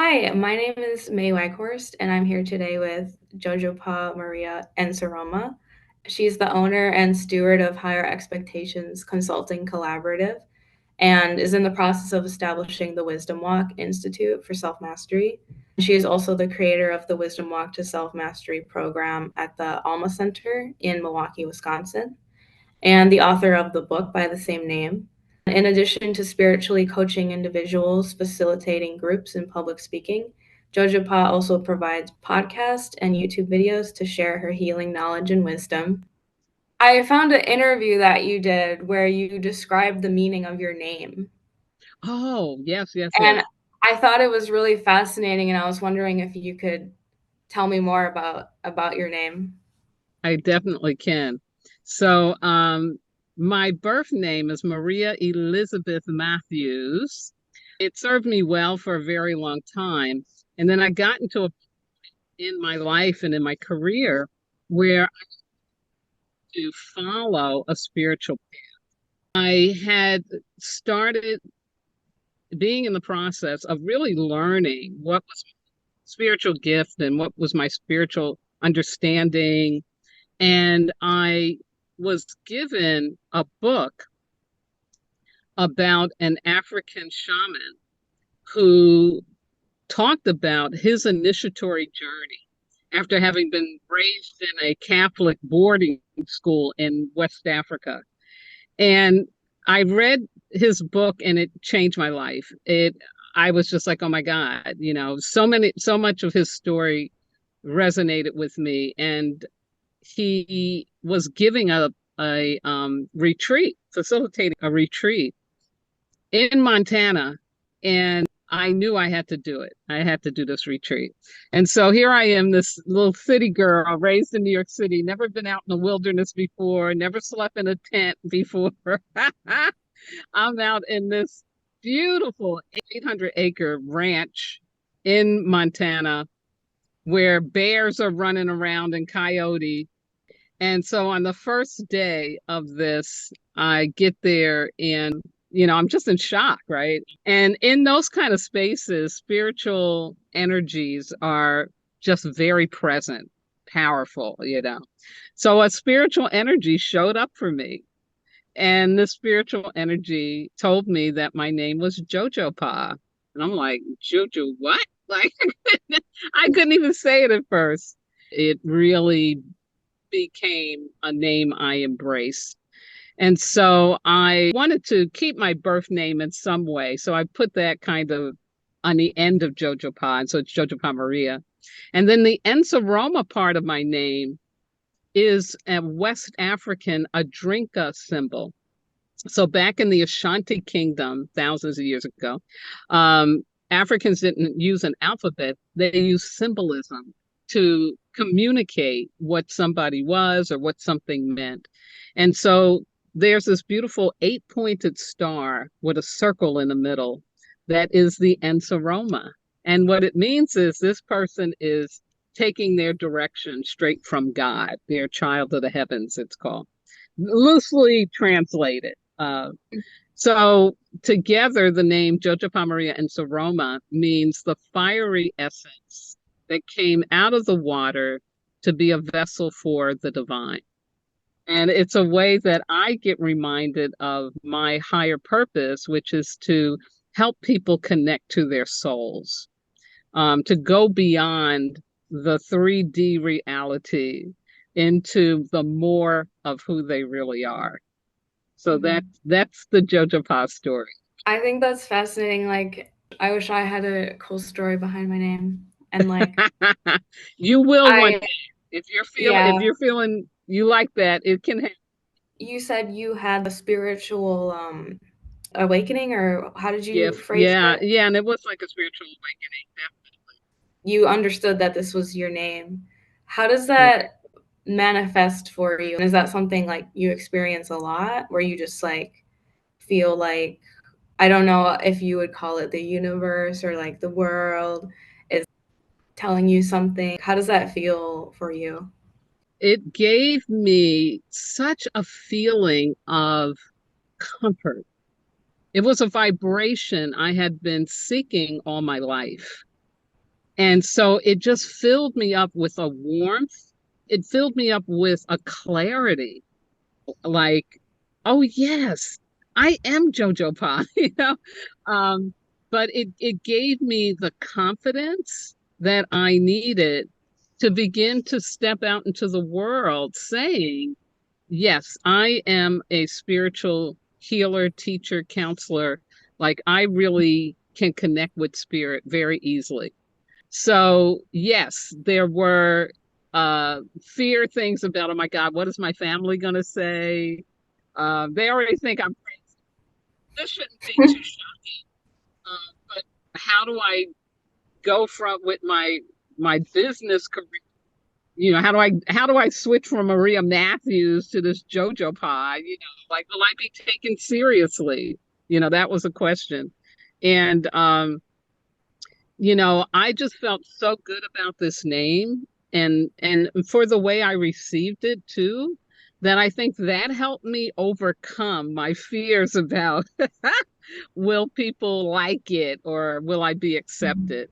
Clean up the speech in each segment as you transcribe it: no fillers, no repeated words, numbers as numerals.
Hi, my name is Mae Weghorst, and I'm here today with Jojopahmaria Nsoroma. She's the owner and steward of Higher Expectations Consulting Collaborative and is in the process of establishing the Wisdom Walk Institute for Self Mastery. She is also the creator of the Wisdom Walk to Self Mastery program at the Alma Center in Milwaukee, Wisconsin, and the author of the book by the same name. In addition to spiritually coaching individuals, facilitating groups, and public speaking, Jojopah also provides podcast and YouTube videos to share her healing knowledge and wisdom. I found an interview that you did where you described the meaning of your name, Oh, yes, yes, and yes. I thought it was really fascinating, and I was wondering if you could tell me more about your name. I definitely can. So, my birth name is Maria Elizabeth Matthews. It served me well for a very long time. And then I got into a in my life and in my career where I had to follow a spiritual path. I had started being in the process of really learning what was spiritual gift and what was my spiritual understanding. And I was given a book about an African shaman who talked about his initiatory journey after having been raised in a Catholic boarding school in West Africa. And I read his book and it changed my life. I was just like, oh my God, so much of his story resonated with me. And he was giving a retreat, facilitating a retreat in Montana, and I knew I had to do it. I had to do this retreat. And so here I am, this little city girl raised in New York City, never been out in the wilderness before, never slept in a tent before. I'm out in this beautiful 800-acre ranch in Montana where bears are running around and coyote. And so on the first day of this, I get there and, I'm just in shock, right? And in those kind of spaces, spiritual energies are just very present, powerful. So a spiritual energy showed up for me. And this spiritual energy told me that my name was Jojopah. And I'm like, Jojo, what? Like, I couldn't even say it at first. It really became a name I embraced. And so I wanted to keep my birth name in some way. So I put that kind of on the end of Jojopah. And so it's Jojopahmaria. And then the Nsoroma part of my name is a West African Adrinka symbol. So back in the Ashanti Kingdom, thousands of years ago, Africans didn't use an alphabet. They used symbolism to communicate what somebody was or what something meant. And so there's this beautiful eight-pointed star with a circle in the middle that is the Nsoroma. And what it means is this person is taking their direction straight from God, their child of the heavens, it's called, loosely translated. So together, the name Jojopahmaria Nsoroma means the fiery essence that came out of the water to be a vessel for the divine. And it's a way that I get reminded of my higher purpose, which is to help people connect to their souls, to go beyond the 3D reality into the more of who they really are. So Mhm. that's the Jojopah story. I think that's fascinating. Like, I wish I had a cool story behind my name. And like, You will one I, day. If yeah, you're feeling you like that, it can happen. you said you had a spiritual awakening, or how did you Gift. phrase Yeah, it? yeah, and it was like a spiritual awakening. You understood that this was your name. How does Definitely. that manifest for you? And is that something like you experience a lot where you just like feel like, I don't know if you would call it the universe or like the world is telling you something? How does that feel for you? It gave me such a feeling of comfort. It was a vibration I had been seeking all my life. And so it just filled me up with a warmth. It filled me up with a clarity, like, oh yes, I am Jojo Pa, Um, but it gave me the confidence that I needed to begin to step out into the world saying, yes, I am a spiritual healer, teacher, counselor. Like I really can connect with spirit very easily. So yes, there were fear things about, oh my God, what is my family gonna say? They already think I'm crazy. This shouldn't be too shocking. But how do I go from with my business career? How do I switch from Maria Matthews to this Jojo Pie? Like will I be taken seriously? That was a question. And I just felt so good about this name and for the way I received it too, that I think that helped me overcome my fears about will people like it or will I be accepted?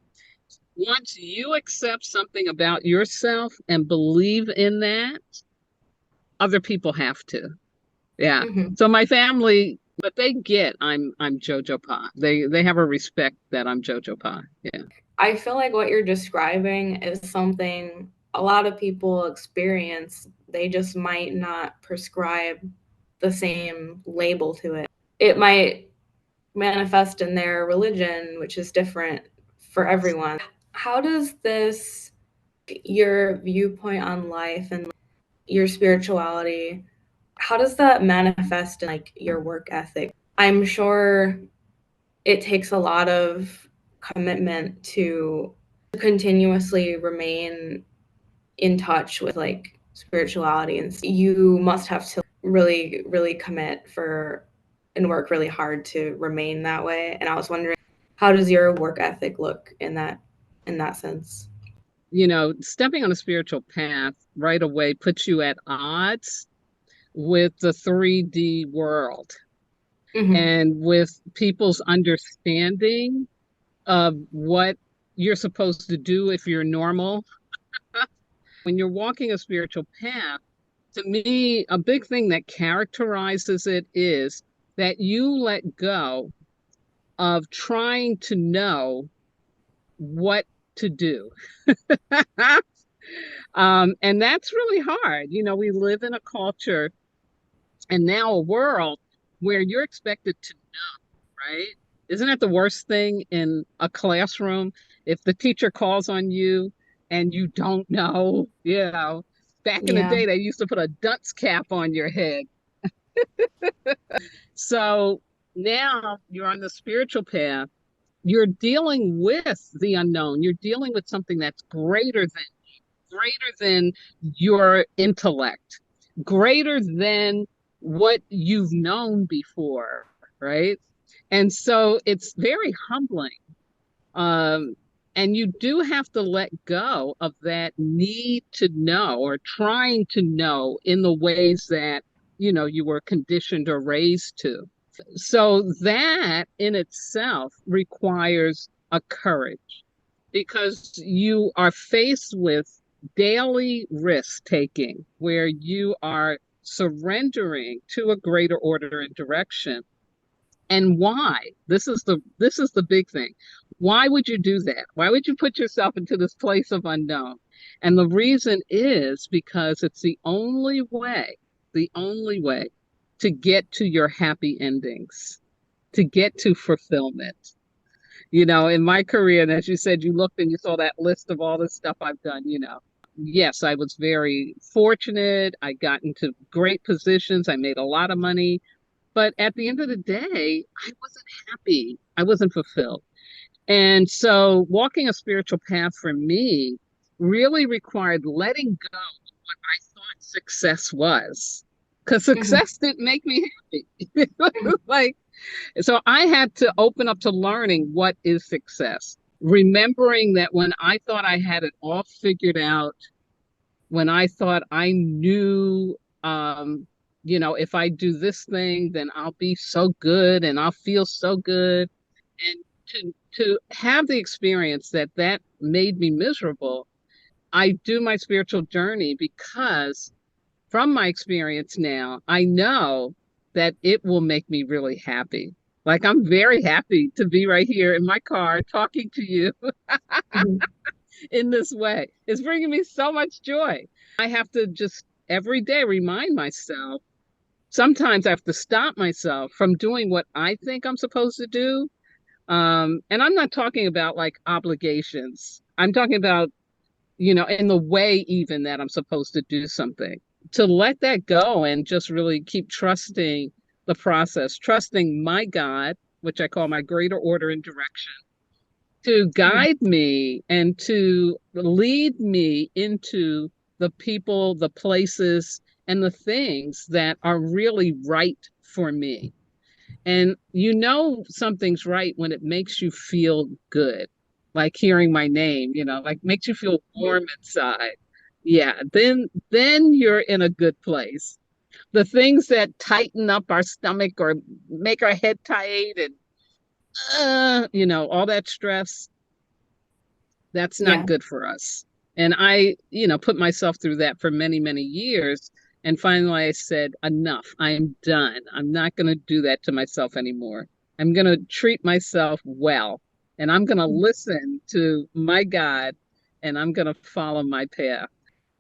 Once you accept something about yourself and believe in that, other people have to. Yeah. Mhm. So my family, but they get I'm Jojo Pa. They have a respect that I'm Jojo Pa. Yeah. I feel like what you're describing is something a lot of people experience. They just might not prescribe the same label to it. It might manifest in their religion, which is different for everyone. How does this, your viewpoint on life and your spirituality, how does that manifest in like your work ethic? I'm sure it takes a lot of commitment to continuously remain in touch with like spirituality, and you must have to really really commit for and work really hard to remain that way. And I was wondering, how does your work ethic look in that sense? Stepping on a spiritual path right away puts you at odds with the 3D world Mm-hmm. and with people's understanding of what you're supposed to do if you're normal. When you're walking a spiritual path, to me, a big thing that characterizes it is that you let go of trying to know what to do. And that's really hard. We live in a culture and now a world where you're expected to know, right? Isn't that the worst thing in a classroom? If the teacher calls on you and you don't know, back in the Yeah. day, they used to put a dunce cap on your head. So now you're on the spiritual path. You're dealing with the unknown. You're dealing with something that's greater than your intellect, greater than what you've known before, right? And so it's very humbling. Um, and you do have to let go of that need to know or trying to know in the ways that, you were conditioned or raised to. So that in itself requires a courage because you are faced with daily risk taking where you are surrendering to a greater order and direction. And why? This is the big thing. Why would you do that? Why would you put yourself into this place of unknown? And the reason is because it's the only way to get to your happy endings, to get to fulfillment. In my career, and as you said, you looked and you saw that list of all the stuff I've done. Yes, I was very fortunate. I got into great positions. I made a lot of money. But at the end of the day, I wasn't happy. I wasn't fulfilled. And so walking a spiritual path for me really required letting go of what I thought success was. Because Mm-hmm. success didn't make me happy. Mm-hmm. Like, so I had to open up to learning what is success. Remembering that when I thought I had it all figured out, when I thought I knew, if I do this thing, then I'll be so good and I'll feel so good. to have the experience that that made me miserable, I do my spiritual journey because from my experience now, I know that it will make me really happy. Like I'm very happy to be right here in my car talking to you Mhm. in this way. It's bringing me so much joy. I have to just every day remind myself. Sometimes I have to stop myself from doing what I think I'm supposed to do. And I'm not talking about like obligations. I'm talking about, in the way even that I'm supposed to do something. To let that go and just really keep trusting the process, trusting my God, which I call my greater order and direction, to guide me and to lead me into the people, the places, and the things that are really right for me. And something's right when it makes you feel good, like hearing my name, like makes you feel warm inside. Yeah, then you're in a good place. The things that tighten up our stomach or make our head tight and all that stress, that's not Yeah. good for us. And I, put myself through that for many, many years. And finally I said, enough, I'm done. I'm not going to do that to myself anymore. I'm going to treat myself well. And I'm going to listen to my God and I'm going to follow my path.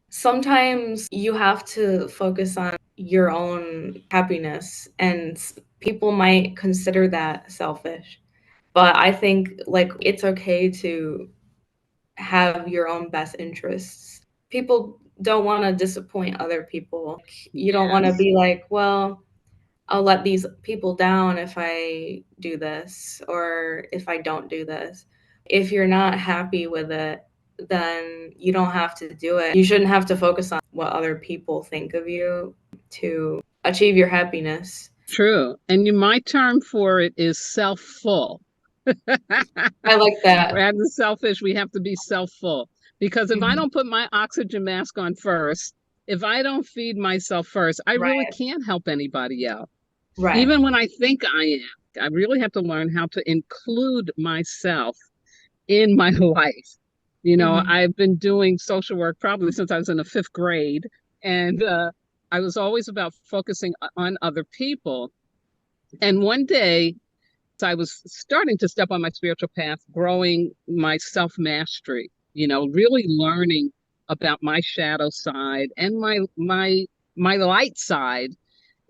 Sometimes you have to focus on your own happiness, and people might consider that selfish. But I think like it's okay to have your own best interests. People don't want to disappoint other people. You don't want to Yes, be like, well, I'll let these people down if I do this or if I don't do this. If you're not happy with it, then you don't have to do it. You shouldn't have to focus on what other people think of you to achieve your happiness. true. And my term for it is self-full. I like that. Rather than selfish, we have to be self-full. Because if I Mhm. don't put my oxygen mask on first, if I don't feed myself first, I really Right, can't help anybody else. right. Even when I think I am, I really have to learn how to include myself in my life. Mhm, I've been doing social work probably since I was in the fifth grade, and I was always about focusing on other people. And one day, I was starting to step on my spiritual path, growing my self mastery, really learning about my shadow side and my light side.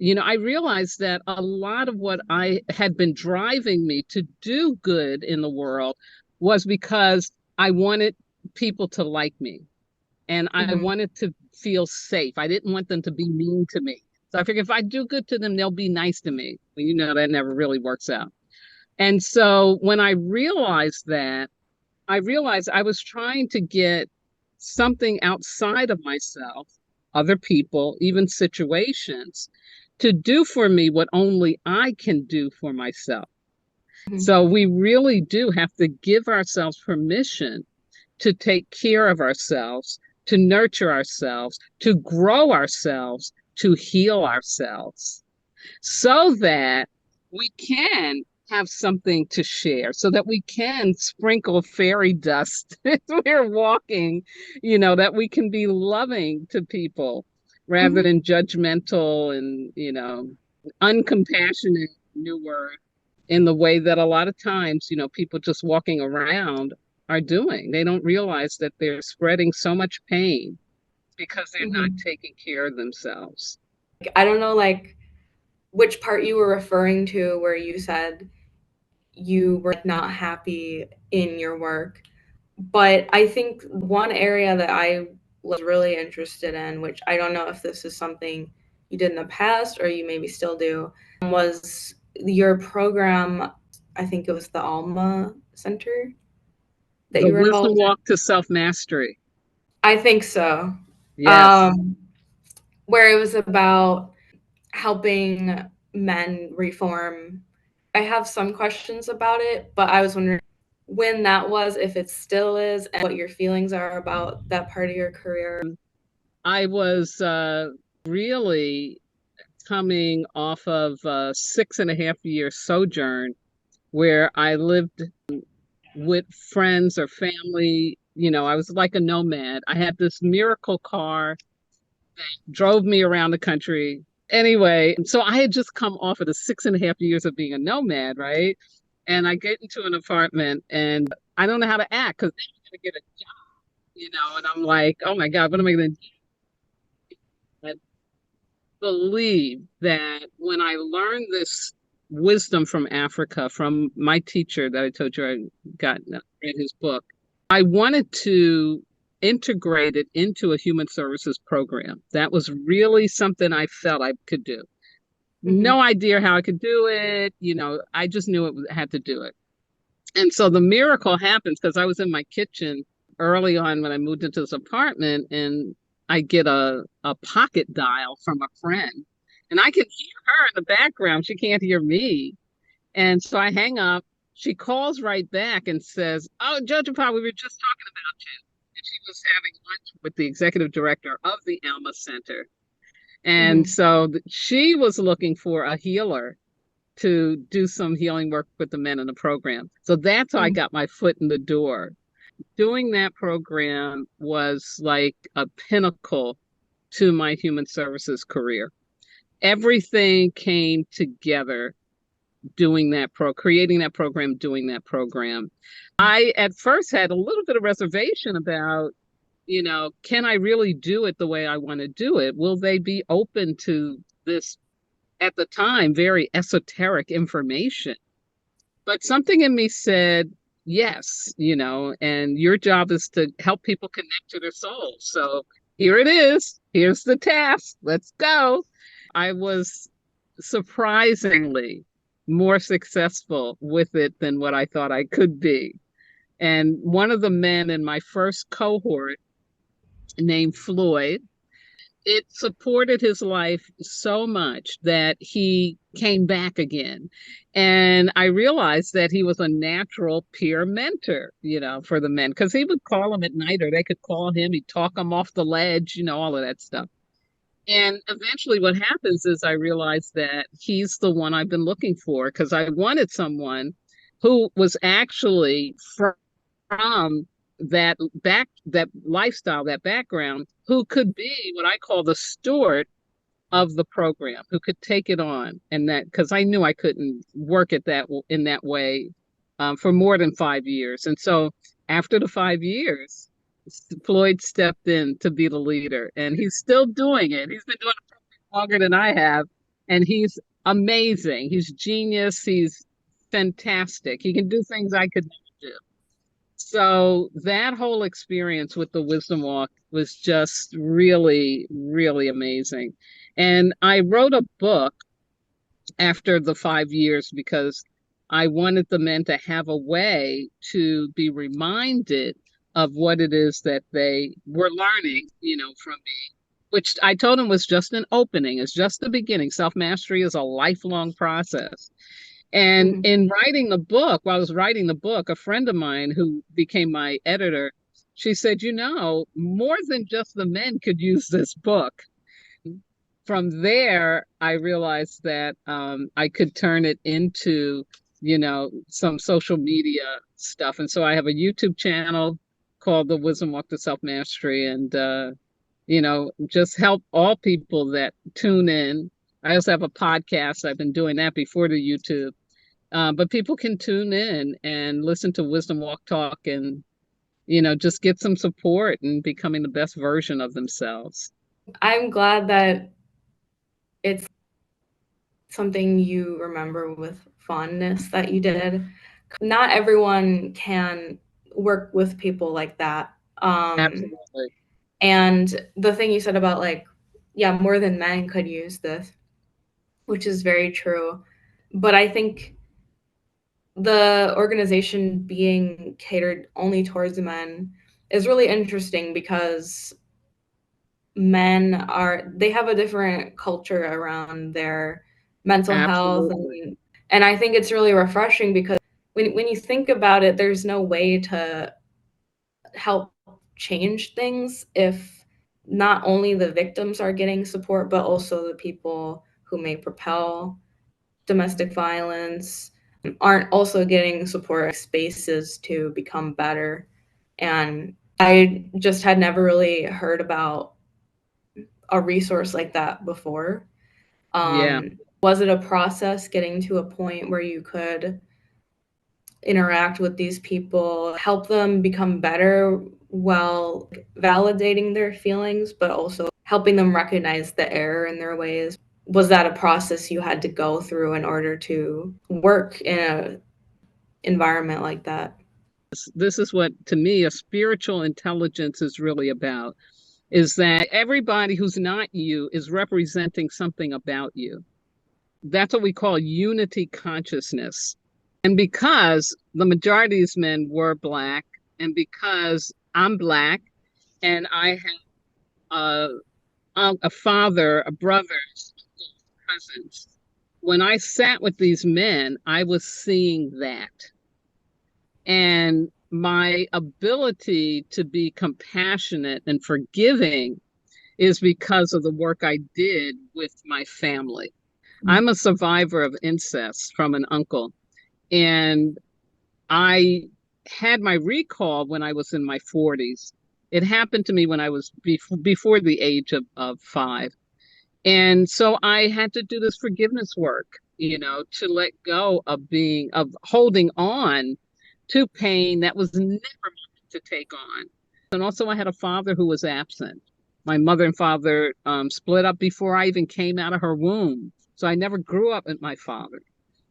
I realized that a lot of what I had been driving me to do good in the world was because I wanted people to like me and I mhm, wanted to feel safe. I didn't want them to be mean to me. So I figured if I do good to them, they'll be nice to me. Well, that never really works out. And so when I realized that, I realized I was trying to get something outside of myself, other people, even situations, to do for me what only I can do for myself. mhm, So we really do have to give ourselves permission to take care of ourselves, to nurture ourselves, to grow ourselves, to heal ourselves so that we can have something to share, so that we can sprinkle fairy dust as we're walking, that we can be loving to people rather mhm, than judgmental and, uncompassionate, new word, in the way that a lot of times, people just walking around are doing. They don't realize that they're spreading so much pain because they're not mhm. taking care of themselves. I don't know, like, which part you were referring to where you said you were like, not happy in your work. But I think one area that I was really interested in, which I don't know if this is something you did in the past or you maybe still do, was your program. I think it was the Alma Center that The you were wisdom involved walk to self-mastery. in. I think so. Yes. Um, where it was about helping men reform. I have some questions about it, but I was wondering when that was, if it still is, and what your feelings are about that part of your career. I was really coming off of a 6.5 year sojourn where I lived with friends or family. I was like a nomad. I had this miracle car, drove me around the country. Anyway, so I had just come off of the 6.5 years of being a nomad, right? And I get into an apartment and I don't know how to act because I'm going to get a job, and I'm like, oh my God, what am I going to do? I believe that when I learned this wisdom from Africa, from my teacher that I told you I got read his book, I wanted to integrate it into a human services program. That was really something I felt I could do. Hmm. No idea how I could do it. I just knew it had to do it. And so the miracle happens because I was in my kitchen early on when I moved into this apartment, and I get a pocket dial from a friend. And I can hear her in the background. She can't hear me. And so I hang up. She calls right back and says, "Oh, Jojopah, we were just talking about you." And she was having lunch with the executive director of the Alma Center. And Hmm. so she was looking for a healer to do some healing work with the men in the program. So that's how I Hmm. got my foot in the door. Doing that program was like a pinnacle to my human services career. Everything came together creating that program, doing that program. I at first had a little bit of reservation about, can I really do it the way I want to do it? Will they be open to this, at the time, very esoteric information? But something in me said, yes, and your job is to help people connect to their souls. So here it is. Here's the task. Let's go. I was surprisingly more successful with it than what I thought I could be. And one of the men in my first cohort, named Floyd, it supported his life so much that he came back again. And I realized that he was a natural peer mentor, for the men, because he would call them at night or they could call him, he'd talk them off the ledge, all of that stuff. And eventually, what happens is I realized that he's the one I've been looking for because I wanted someone who was actually from that lifestyle, that background, who could be what I call the steward of the program, who could take it on, and that because I knew I couldn't work at that in that way for more than 5 years, and so after the 5 years, Floyd stepped in to be the leader, and he's still doing it. He's been doing it longer than I have, and he's amazing. He's genius. He's fantastic. He can do things I could never do. So that whole experience with the Wisdom Walk was just really, really amazing. And I wrote a book after the 5 years because I wanted the men to have a way to be reminded of what it is that they were learning, from me, which I told them was just an opening, it's just the beginning. Self mastery is a lifelong process. And Hmm. in writing the book, while I was writing the book, a friend of mine who became my editor, she said, more than just the men could use this book. From there, I realized that I could turn it into, some social media stuff. And so I have a YouTube channel called The Wisdom Walk to Self Mastery, and just help all people that tune in. I also have a podcast. I've been doing that before the YouTube. But people can tune in and listen to Wisdom Walk Talk and, just get some support and becoming the best version of themselves. I'm glad that it's something you remember with fondness that you did. Not everyone can work with people like that. Absolutely. And the thing you said about like, yeah, more than men could use this, which is very true. But I think the organization being catered only towards men is really interesting because they have a different culture around their mental health, Absolutely. and I think it's really refreshing because when you think about it, there's no way to help change things if not only the victims are getting support, but also the people who may propel domestic violence. aren't also getting support spaces to become better. And I just had never really heard about a resource like that before. Yeah. Was it a process getting to a point where you could interact with these people, help them become better while validating their feelings, but also helping them recognize the error in their ways? Was that a process you had to go through in order to work in an environment like that? This is what, to me, a spiritual intelligence is really about, is that everybody who's not you is representing something about you. That's what we call unity consciousness. And because the majority of these men were Black, and because I'm Black, and I have a father, a brother, cousins, when I sat with these men, I was seeing that. And my ability to be compassionate and forgiving is because of the work I did with my family. I'm a survivor of incest from an uncle, and I had my recall when I was in my 40s. It happened to me when I was before the age of 5. And so I had to do this forgiveness work, to let go of of holding on to pain that was never meant to take on. And also, I had a father who was absent. My mother and father split up before I even came out of her womb. So I never grew up with my father.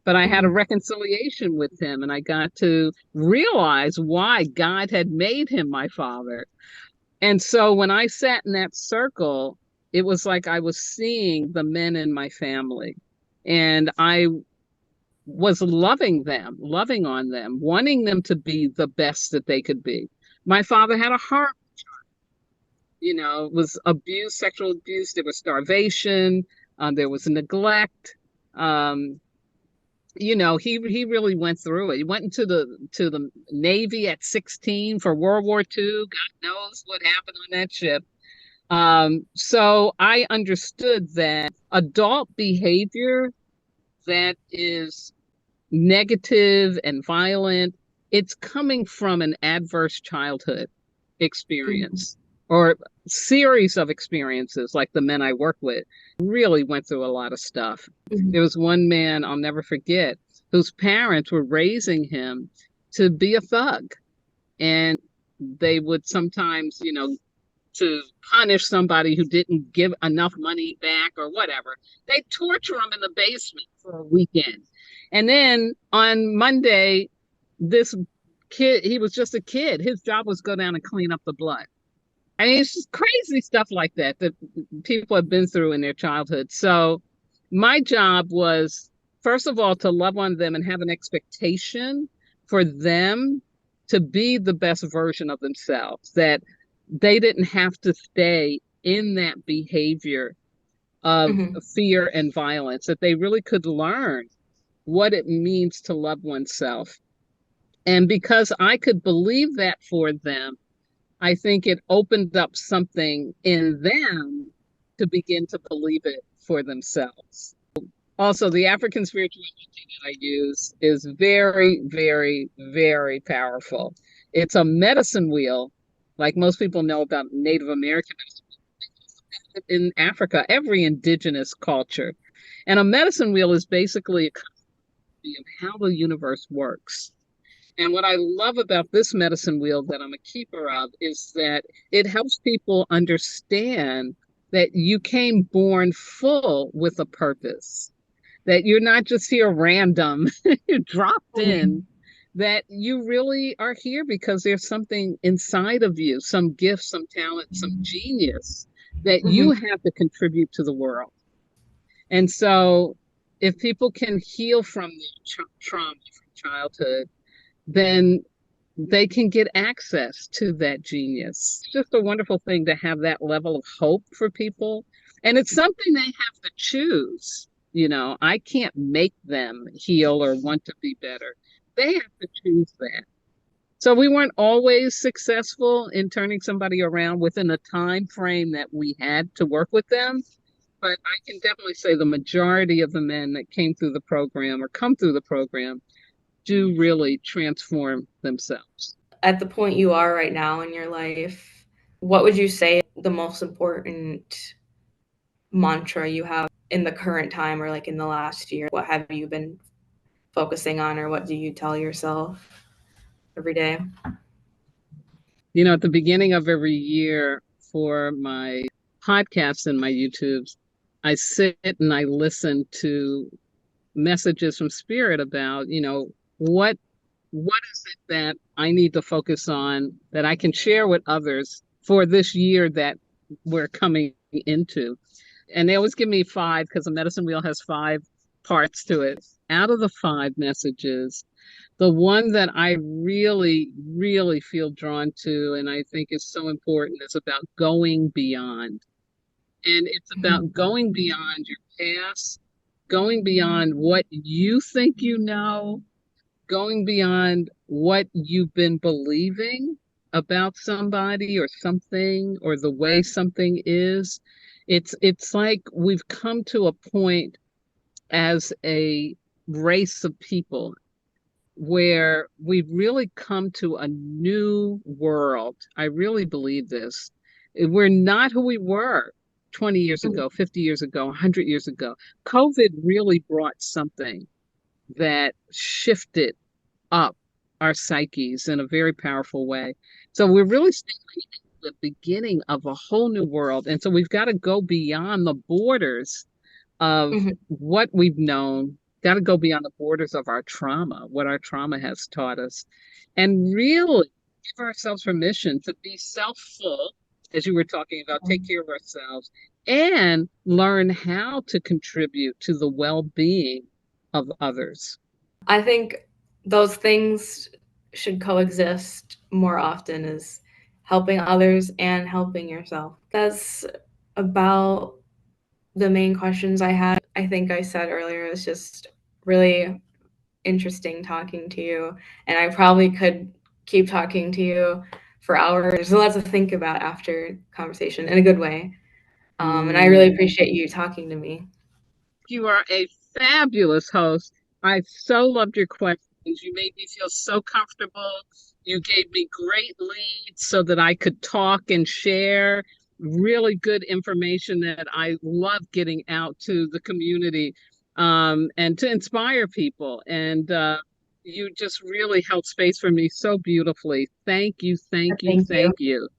But I had a Mm-hmm. reconciliation with him, and I got to realize why God had made him my father. And so when I sat in that circle, it was like I was seeing the men in my family. And I was loving them, loving on them, wanting them to be the best that they could be. My father had a heart, was abuse, sexual abuse. There was starvation. There was neglect. Um, he really went through it. He went into the Navy at 16 for World War II. God knows what happened on that ship. So I understood that adult behavior that is negative and violent, it's coming from an adverse childhood Mm-hmm. experience or series of experiences like the men I work with really went through a lot of stuff. Mm-hmm. There was one man I'll never forget whose parents were raising him to be a thug. And they would sometimes, to punish somebody who didn't give enough money back or whatever. They torture him in the basement for a weekend. And then on Monday, this kid, he was just a kid. His job was go down and clean up the blood. I mean, it's just crazy stuff like that that people have been through in their childhood. So my job was, first of all, to love on them and have an expectation for them to be the best version of themselves, that they didn't have to stay in that behavior of Mm-hmm. fear and violence, that they really could learn what it means to love oneself. And because I could believe that for them, I think it opened up something in them to begin to believe it for themselves. Also, the African spirituality that I use is very, very, very powerful. It's a medicine wheel, like most people know about Native American in Africa, every indigenous culture. And a medicine wheel is basically a copy of how the universe works. And what I love about this medicine wheel that I'm a keeper of is that it helps people understand that you came born full with a purpose, that you're not just here random, you're dropped in, that you really are here because there's something inside of you, some gift, some talent, some genius that you Mm-hmm. have to contribute to the world. And so if people can heal from the trauma from childhood, then they can get access to that genius. It's just a wonderful thing to have that level of hope for people. And it's something they have to choose. I can't make them heal or want to be better. They have to choose that. So we weren't always successful in turning somebody around within the time frame that we had to work with them. But I can definitely say the majority of the men that came through the program or come through the program do really transform themselves. At the point you are right now in your life, what would you say the most important mantra you have in the current time or like in the last year? What have you been focusing on, or what do you tell yourself every day? At the beginning of every year for my podcasts and my YouTubes, I sit and I listen to messages from spirit about, what is it that I need to focus on that I can share with others for this year that we're coming into. And they always give me five because the medicine wheel has five parts to it. Out of the five messages, the one that I really, really feel drawn to and I think is so important is about going beyond. And it's Mhm. about going beyond your past, going beyond what you think you know, going beyond what you've been believing about somebody or something or the way something is. It's like we've come to a point as a race of people where we've really come to a new world. I really believe this. We're not who we were 20 years ago, 50 years ago, 100 years ago. COVID really brought something that shifted up our psyches in a very powerful way. So we're really standing at the beginning of a whole new world. And so we've got to go beyond the borders of Mhm. what we've known, got to go beyond the borders of our trauma, what our trauma has taught us, and really give ourselves permission to be self-full, as you were talking about, take care of ourselves, and learn how to contribute to the well-being of others. I think those things should coexist more often, as helping others and helping yourself. That's about the main questions I had. I think I said earlier, it's just really interesting talking to you, and I probably could keep talking to you for hours. There's lots to think about after conversation in a good way. And I really Mm. appreciate you talking to me. You are a fabulous host. I so loved your questions. You made me feel so comfortable. You gave me great leads so that I could talk and share really good information that I love getting out to the community, and to inspire people. And you just really held space for me so beautifully. Thank you, thank you, Thank you. thank you.